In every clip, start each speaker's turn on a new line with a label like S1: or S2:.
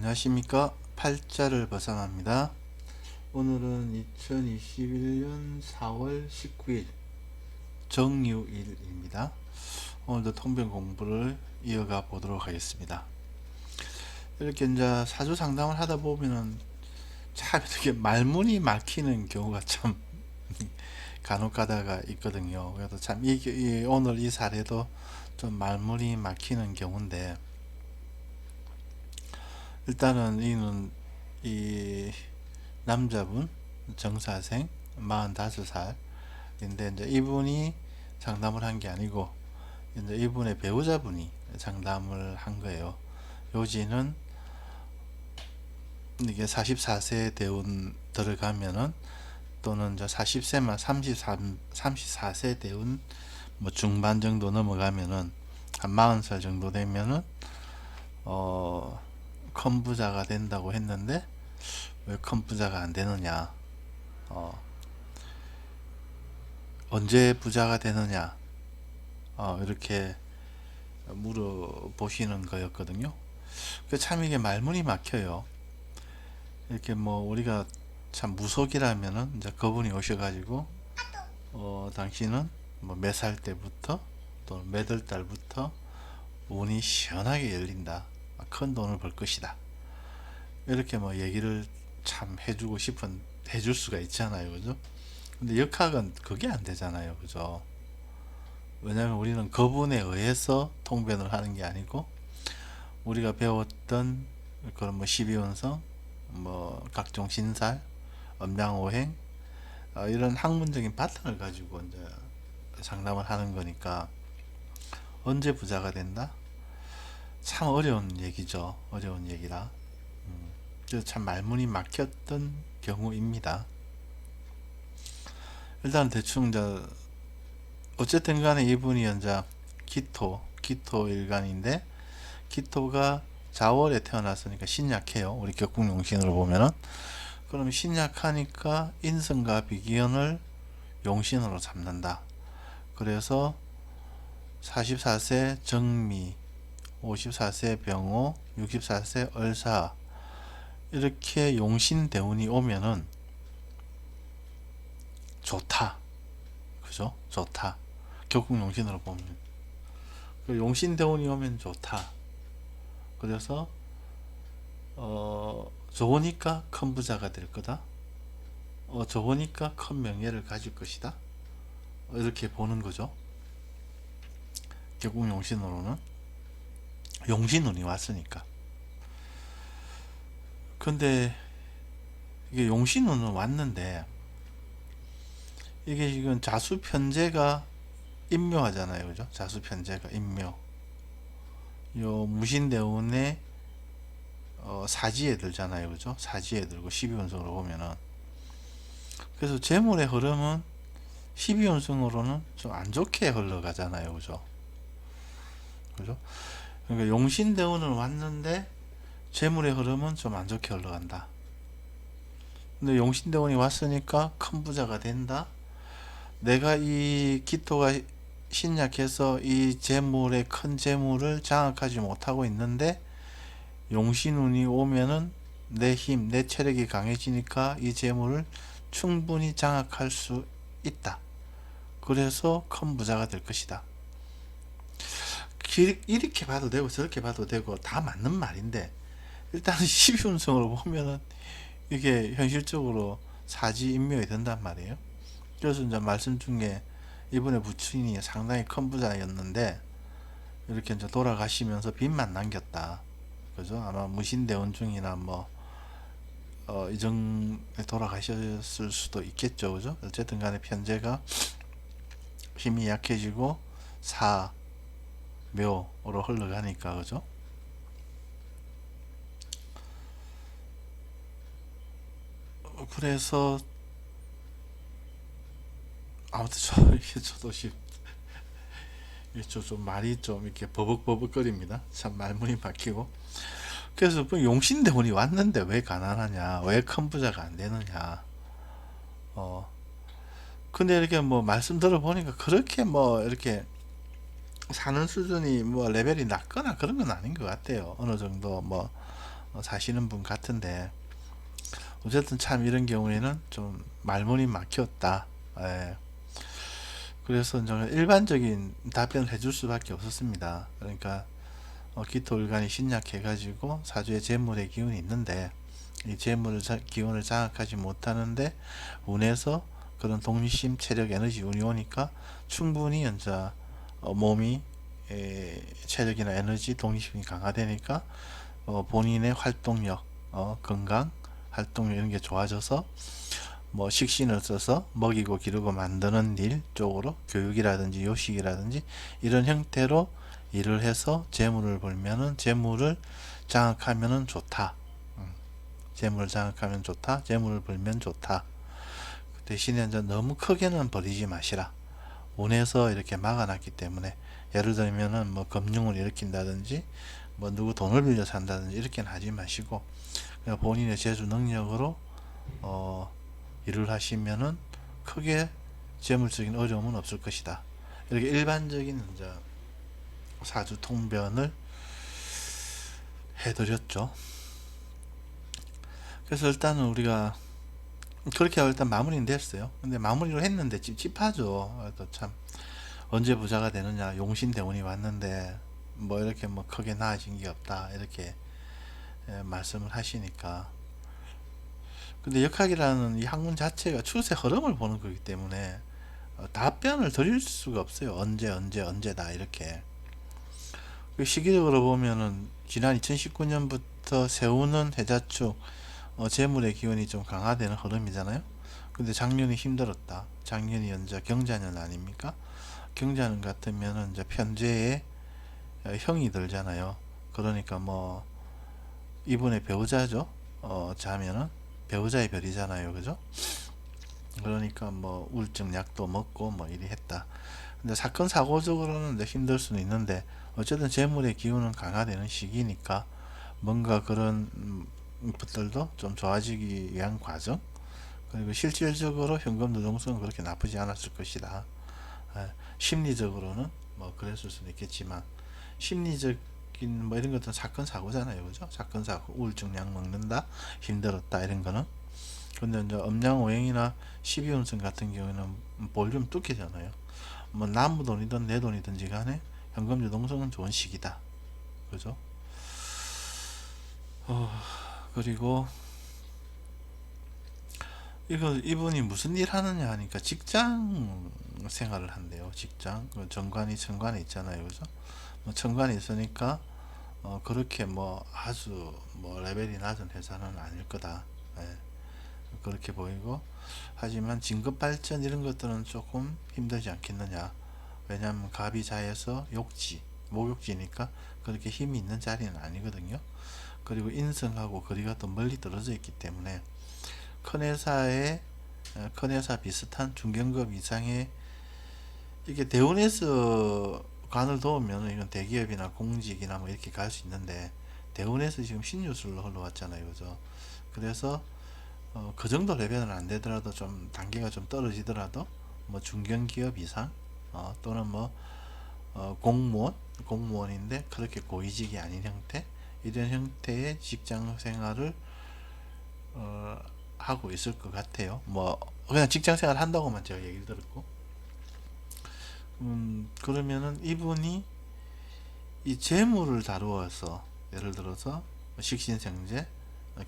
S1: 안녕하십니까. 팔자를 벗어납니다. 오늘은 2021년 4월 19일 정유일입니다. 오늘도 통변 공부를 이어가 보도록 하겠습니다. 이렇게 이제 사주 상담을 하다 보면은 참 이렇게 말문이 막히는 경우가 참 간혹 가다가 있거든요. 그래서 참 오늘 이 사례도 좀 말문이 막히는 경우인데, 일단은 이 남자분 정사생 45살인데 이제 이분이 상담을 한 게 아니고 이제 이분의 배우자분이 상담을 한 거예요. 요지는 이게 44세 대운 들어가면은, 또는 이제 40세만 34세 대운 뭐 중반 정도 넘어가면은 한 40살 정도 되면은 컴부자가 된다고 했는데, 왜 컴부자가 안 되느냐, 언제 부자가 되느냐, 이렇게 물어보시는 거였거든요. 참 이게 말문이 막혀요. 이렇게 뭐 우리가 참 무속이라면은 이제 그분이 오셔가지고 당신은 뭐 몇 살 때부터 또 몇 월 달부터 운이 시원하게 열린다, 큰 돈을 벌 것이다, 이렇게 뭐 얘기를 참 해줄 수가 있잖아요, 그죠? 근데 역학은 그게 안 되잖아요, 그죠? 왜냐면 우리는 그분에 의해서 통변을 하는 게 아니고, 우리가 배웠던 그런 뭐 12운성, 뭐 각종 신살, 음양오행, 이런 학문적인 바탕을 가지고 이제 상담을 하는 거니까, 언제 부자가 된다? 참 어려운 얘기죠. 어려운 얘기라. 그래서 참 말문이 막혔던 경우입니다. 일단 대충 이제 어쨌든 간에 이분이 이제 기토 일간인데, 기토가 자월에 태어났으니까 신약해요. 우리 격국용신으로 보면은. 그럼 신약하니까 인성과 비기연을 용신으로 잡는다. 그래서 44세 정미, 54세 병호, 64세 을사, 이렇게 용신 대운이 오면은 좋다, 그죠? 좋다. 격국 용신으로 보면 그 용신 대운이 오면 좋다. 그래서 좋으니까 큰 부자가 될 거다, 좋으니까 큰 명예를 가질 것이다, 이렇게 보는 거죠. 격국 용신으로는 용신운이 왔으니까. 근데 이게 용신운은 왔는데, 이게 지금 자수편제가 임묘하잖아요, 그죠? 자수편제가 임묘. 요 무신대운의 사지에 들잖아요, 그죠? 사지에 들고 12운성으로 보면은, 그래서 재물의 흐름은 12운성으로는 좀 안 좋게 흘러가잖아요, 그죠? 그죠? 그러니까 용신대운을 왔는데 재물의 흐름은 좀 안 좋게 흘러간다. 근데 용신대운이 왔으니까 큰 부자가 된다. 내가 이 기토가 신약해서 이 재물의 큰 재물을 장악하지 못하고 있는데, 용신운이 오면은 내 힘, 내 체력이 강해지니까 이 재물을 충분히 장악할 수 있다. 그래서 큰 부자가 될 것이다. 이렇게 봐도 되고 저렇게 봐도 되고 다 맞는 말인데, 일단은 12운성으로 보면은 이게 현실적으로 사지인묘이 된단 말이에요. 그래서 이제 말씀 중에 이분의 부친이 상당히 큰 부자였는데 이렇게 이제 돌아가시면서 빚만 남겼다, 그죠? 아마 무신대원 중이나 뭐 이정에 돌아가셨을 수도 있겠죠, 그죠? 어쨌든 간에 편제가 힘이 약해지고 사묘로 흘러가니까, 그죠? 그래서 아무튼 저도 좀 말이 좀 이렇게 버벅버벅거립니다. 참 말문이 막히고. 그래서 뭐 용신대운이 왔는데 왜 가난하냐, 왜 큰 부자가 안 되느냐. 근데 이렇게 뭐 말씀 들어보니까 그렇게 뭐 이렇게 사는 수준이 뭐 레벨이 낮거나 그런 건 아닌 것 같아요. 어느 정도 뭐 사시는 분 같은데, 어쨌든 참 이런 경우에는 좀 말문이 막혔다. 예. 그래서 저는 일반적인 답변을 해줄 수밖에 없었습니다. 그러니까 기토일간이 신약해가지고 사주에 재물의 기운이 있는데, 이 재물을 기운을 장악하지 못하는데 운에서 그런 동심, 체력, 에너지 운이 오니까 충분히 이제 몸이 체력이나 에너지, 동심이 강화되니까 본인의 활동력, 건강, 활동력 이런 게 좋아져서 뭐 식신을 써서 먹이고 기르고 만드는 일 쪽으로 교육이라든지 요식이라든지 이런 형태로 일을 해서 재물을 벌면은 재물을 장악하면은 좋다. 재물을 장악하면 좋다. 재물을 벌면 좋다. 대신에 이제 너무 크게는 벌이지 마시라. 운에서 이렇게 막아놨기 때문에 예를 들면은 뭐 금융을 일으킨다든지 뭐 누구 돈을 빌려 산다든지 이렇게는 하지 마시고 그냥 본인의 재주 능력으로 일을 하시면은 크게 재물적인 어려움은 없을 것이다. 이렇게 일반적인 이제 사주 통변을 해드렸죠. 그래서 일단은 우리가 그렇게 일단 마무리는 됐어요. 근데 마무리를 했는데 찝찝하죠. 참 언제 부자가 되느냐, 용신대운이 왔는데 뭐 이렇게 뭐 크게 나아진 게 없다 이렇게 말씀을 하시니까, 근데 역학이라는 이 학문 자체가 출세 흐름을 보는 거기 때문에 답변을 드릴 수가 없어요. 언제다 이렇게. 그 시기적으로 보면은 지난 2019년부터 세우는 해자축 재물의 기운이 좀 강화되는 흐름이잖아요. 근데 작년이 힘들었다. 작년이 연자 경자년 아닙니까? 경자년 같으면은 이제 편제에 형이 들잖아요. 그러니까 뭐 이분의 배우자죠. 자면은 배우자의 별이잖아요. 그죠? 그러니까 뭐 우울증 약도 먹고 뭐 이리 했다. 근데 사건 사고적으로는 힘들 수는 있는데 어쨌든 재물의 기운은 강화되는 시기니까 뭔가 그런 것들도 좀 좋아지기 위한 과정, 그리고 실질적으로 현금 노동성은 그렇게 나쁘지 않았을 것이다. 심리적으로는 뭐 그랬을 수는 있겠지만 심리적인 뭐 이런 것들은 사건 사고잖아요. 그죠? 사건 사고, 우울증 약 먹는다, 힘들었다 이런 거는. 근데 이제 음양오행이나 12운성 같은 경우에는 볼륨 뚫기잖아요. 뭐 남의 돈이든 내 돈이든지 간에 현금 유동성은 좋은 시기다. 그죠? 그리고 이분이 무슨 일 하느냐 하니까 직장 생활을 한대요. 직장. 정관이 천관에 있잖아요. 그죠? 뭐 천관이 있으니까 그렇게 뭐 아주 뭐 레벨이 낮은 회사는 아닐 거다. 예, 그렇게 보이고, 하지만 진급 발전 이런 것들은 조금 힘들지 않겠느냐. 왜냐하면 갑이 자에서 욕지, 목욕지니까 그렇게 힘이 있는 자리는 아니거든요. 그리고 인성하고 거리가 또 멀리 떨어져 있기 때문에 큰 회사 비슷한 중견급 이상의, 이게 대운에서 관을 도우면 이건 대기업이나 공직이나 뭐 이렇게 갈 수 있는데 대운에서 지금 신유술로 흘러왔잖아요. 그죠? 그래서 그 정도 레벨은 안 되더라도 좀 단계가 좀 떨어지더라도 뭐 중견기업 이상 또는 뭐 공무원인데 그렇게 고위직이 아닌 형태, 이런 형태의 직장 생활을 어, 하고 있을 것 같아요. 뭐 그냥 직장 생활 한다고만 제가 얘기를 들었고, 그러면은 이분이 이 재물을 다루어서 예를 들어서 식신생재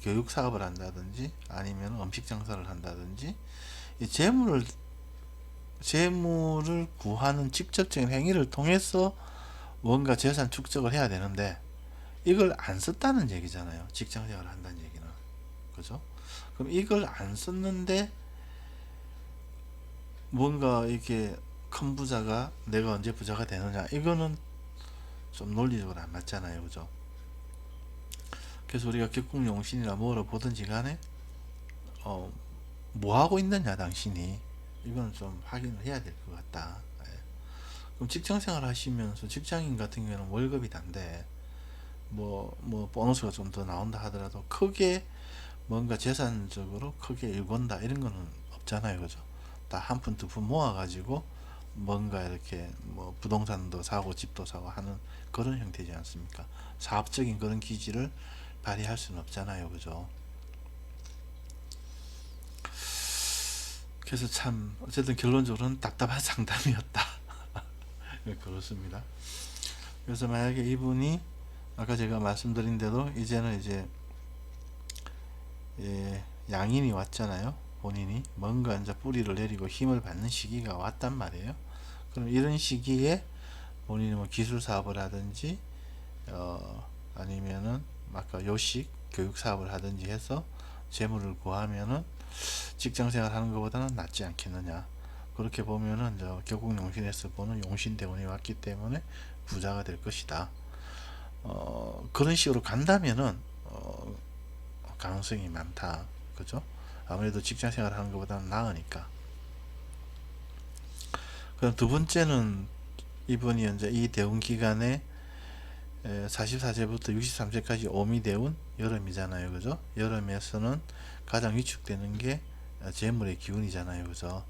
S1: 교육 사업을 한다든지 아니면 음식 장사를 한다든지 이 재물을 구하는 직접적인 행위를 통해서 뭔가 재산 축적을 해야 되는데 이걸 안 썼다는 얘기잖아요. 직장 생활을 한다는 얘기는. 그죠? 그럼 이걸 안 썼는데 뭔가 이렇게 큰 부자가 내가 언제 부자가 되느냐, 이거는 좀 논리적으로 안 맞잖아요. 그죠? 그래서 우리가 격국용신이나 뭐로 보든지 간에 어, 뭐 하고 있느냐 당신이, 이거는 좀 확인을 해야 될 것 같다. 예. 그럼 직장 생활 하시면서 직장인 같은 경우는 월급이 단데 뭐 보너스가 좀 더 나온다 하더라도 크게 뭔가 재산적으로 크게 일궈다 이런 거는 없잖아요. 그죠? 다 한 푼 두 푼 모아가지고 뭔가 이렇게 뭐 부동산도 사고 집도 사고 하는 그런 형태지 않습니까? 사업적인 그런 기지를 발휘할 수는 없잖아요. 그죠? 그래서 참 어쨌든 결론적으로는 답답한 상담이었다. 그렇습니다. 그래서 만약에 이분이 아까 제가 말씀드린 대로 이제는 이제 양인이 왔잖아요. 본인이 뭔가 이제 뿌리를 내리고 힘을 받는 시기가 왔단 말이에요. 그럼 이런 시기에 본인이 뭐 기술 사업을 하든지 아니면은 아까 요식 교육 사업을 하든지 해서 재물을 구하면은 직장 생활 하는 것보다는 낫지 않겠느냐. 그렇게 보면은 결국 용신에서 보는 용신대운이 왔기 때문에 부자가 될 것이다. 그런 식으로 간다면은 가능성이 많다. 그죠? 아무래도 직장 생활 하는 것보다는 나으니까. 그럼 두 번째는 이분이 이제 이 대운 기간에 44세부터 63세까지 오미대운 여름이잖아요. 그죠? 여름에서는 가장 위축되는 게 재물의 기운이잖아요. 그죠?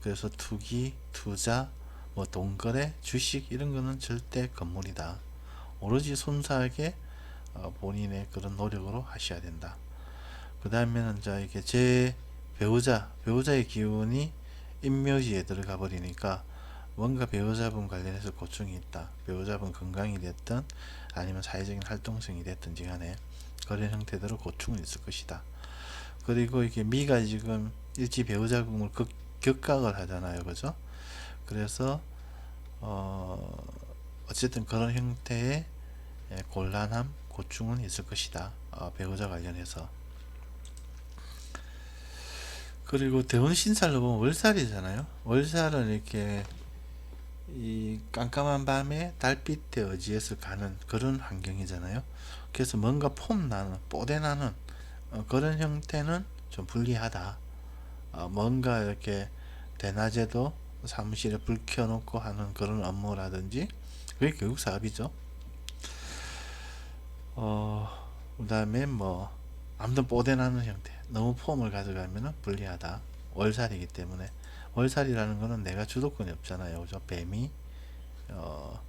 S1: 그래서 투기, 투자, 뭐 돈거래, 주식 이런 거는 절대 건물이다. 오로지 순수하게 본인의 그런 노력으로 하셔야 된다. 그 다음에는 이제 이게 제 배우자의 기운이 인묘지에 들어가 버리니까 뭔가 배우자분 관련해서 고충이 있다. 배우자분 건강이 됐든 아니면 사회적인 활동성이 됐든지 간에 그런 형태대로 고충은 있을 것이다. 그리고 이게 미가 지금 일지 배우자궁을 격각을 하잖아요. 그죠? 그래서 어쨌든 그런 형태의 곤란함, 고충은 있을 것이다. 배우자 관련해서. 그리고 대운신살로 보면 월살이잖아요. 월살은 이렇게 이 깜깜한 밤에 달빛에 의지해서 가는 그런 환경이잖아요. 그래서 뭔가 폼나는 뽀대나는 그런 형태는 좀 불리하다. 뭔가 이렇게 대낮에도 사무실에 불 켜놓고 하는 그런 업무라든지 그게 교육 사업이죠. 그 다음에 뭐 아무튼 뽀대나는 형태 너무 폼을 가져가면 불리하다. 월살이기 때문에 월살이라는 거는 내가 주도권이 없잖아요. 그죠? 뱀이 어,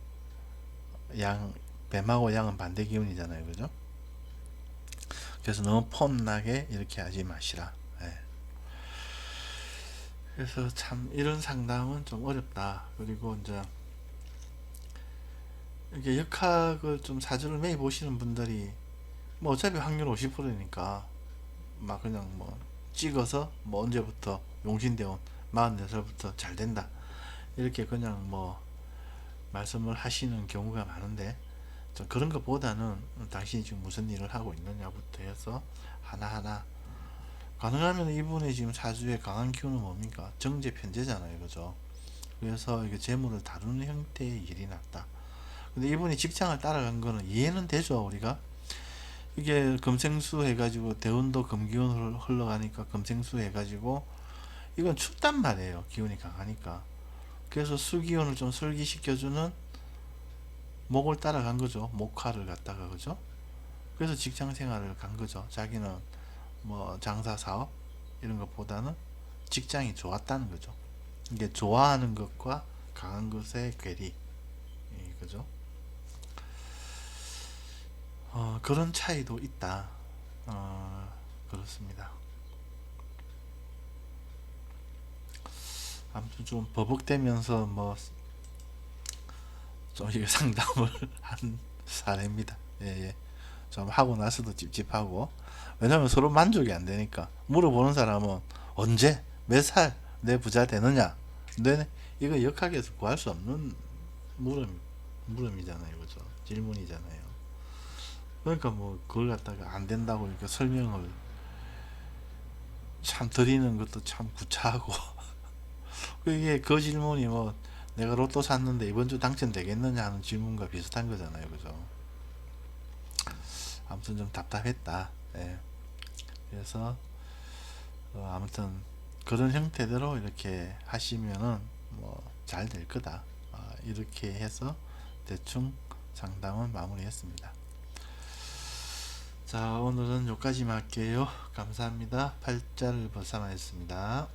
S1: 뱀하고 양은 반대 기운이잖아요. 그죠? 그래서 너무 폼나게 이렇게 하지 마시라. 예. 그래서 참 이런 상담은 좀 어렵다. 그리고 이제 이렇게 역학을 좀 사주를 매일 보시는 분들이 뭐 어차피 확률 50%니까 막 그냥 뭐 찍어서 뭐 언제부터 용신대원 44살부터 잘 된다 이렇게 그냥 뭐 말씀을 하시는 경우가 많은데 그런 것보다는 당신이 지금 무슨 일을 하고 있느냐부터 해서 하나하나 가능하면 이분의 지금 사주의 강한 기운은 뭡니까? 정제 편제잖아요. 그죠? 그래서 이게 재물을 다루는 형태의 일이 낫다. 근데 이분이 직장을 따라간 거는 이해는 되죠. 우리가 이게 금생수 해가지고 대운도 금기운 흘러가니까 금생수 해가지고 이건 춥단 말이에요. 기운이 강하니까. 그래서 수기운을 좀 설기시켜주는 목을 따라간 거죠. 목화를 갖다가. 그죠? 그래서 직장 생활을 간 거죠. 자기는 뭐 장사 사업 이런 것보다는 직장이 좋았다는 거죠. 이게 좋아하는 것과 강한 것의 괴리. 그죠? 그런 차이도 있다. 그렇습니다. 아무튼 좀 버벅대면서 뭐 좀 이게 상담을 한 사례입니다. 예, 예. 좀 하고 나서도 찝찝하고 왜냐면 서로 만족이 안 되니까 물어보는 사람은 언제 몇 살 내 부자 되느냐 내 이거 역학에서 구할 수 없는 물음이잖아요. 그죠? 질문이잖아요. 그러니까 뭐 그걸 갖다가 안 된다고 이렇게 설명을 참 드리는 것도 참 구차하고 이게 그 질문이 뭐 내가 로또 샀는데 이번 주 당첨되겠느냐 하는 질문과 비슷한 거잖아요. 그죠? 아무튼 좀 답답했다. 예. 그래서 아무튼 그런 형태대로 이렇게 하시면은 뭐 잘 될 거다. 이렇게 해서 대충 상담은 마무리했습니다. 자, 오늘은 여기까지만 할게요. 감사합니다. 팔자를 벗어나였습니다.